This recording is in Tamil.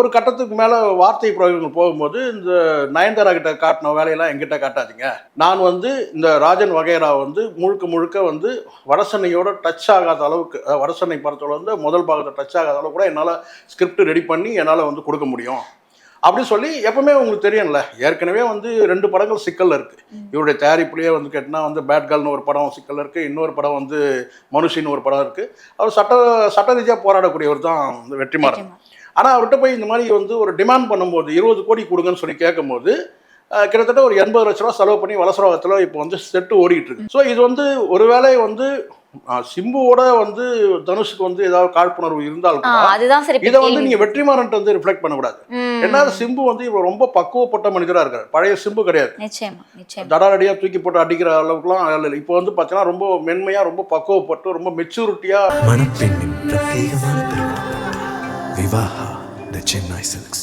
ஒரு கட்டத்துக்கு மேலே வார்த்தை பிரயோகங்கள் போகும்போது இந்த நயன்தாரா கிட்ட காட்டின வேலையெல்லாம் எங்கிட்ட காட்டாதீங்க. நான் வந்து இந்த ராஜன் வகைரா வந்து முழுக்க முழுக்க வந்து வடசென்னையோட டச் ஆகாத அளவுக்கு, வடசென்னை படத்தோட வந்து முதல் பாகத்தை டச் ஆகாத அளவுக்கு கூட என்னால் ஸ்கிரிப்ட் ரெடி பண்ணி என்னால் வந்து கொடுக்க முடியும் அப்படின்னு சொல்லி. எப்பவுமே உங்களுக்கு தெரியும்ல, ஏற்கனவே வந்து 2 படங்கள் சிக்கல்ல இருக்கு. இவருடைய தயாரிப்புலேயே வந்து கேட்டினா வந்து பேட் கேர்ள்னு ஒரு படம் சிக்கல் இருக்கு, இன்னொரு படம் வந்து மனுஷின்னு ஒரு படம் இருக்கு. அவர் சட்ட ரீதியாக போராடக்கூடியவர் தான் வந்து வெற்றிமாறன். ஆனால் அவர்கிட்ட போய் இந்த மாதிரி வந்து ஒரு டிமாண்ட் பண்ணும்போது 20 கோடி கொடுங்கன்னு சொல்லி கேட்கும்போது கிட்டத்தட்ட ஒரு 80 லட்ச ரூபா செலவு பண்ணி வலசரவாகத்தில் இப்போ வந்து செட்டு ஓடிக்கிட்டு இருக்கு. ஸோ இது வந்து ஒருவேளை வந்து சிம்புவோட வந்து தனுஷுக்கு வந்து ஏதாவது காழ்ப்புணர்வு இருந்தால் இதை வந்து நீங்க வெற்றிமாறன் வந்து ரிஃப்ளெக்ட் பண்ணக்கூடாது. ஏன்னா சிம்பு வந்து இவர் ரொம்ப பக்குவப்பட்ட மனிதராக இருக்காரு. பழைய சிம்பு கிடையாது, தடாரடியா தூக்கி போட்டு அடிக்கிற அளவுக்குலாம் இல்லை. இப்போ வந்து பார்த்தீங்கன்னா ரொம்ப மென்மையா, ரொம்ப பக்குவப்பட்டு, ரொம்ப மெச்சூரிட்டியா. விவாஹா தி சென்னை சில்க்ஸ்.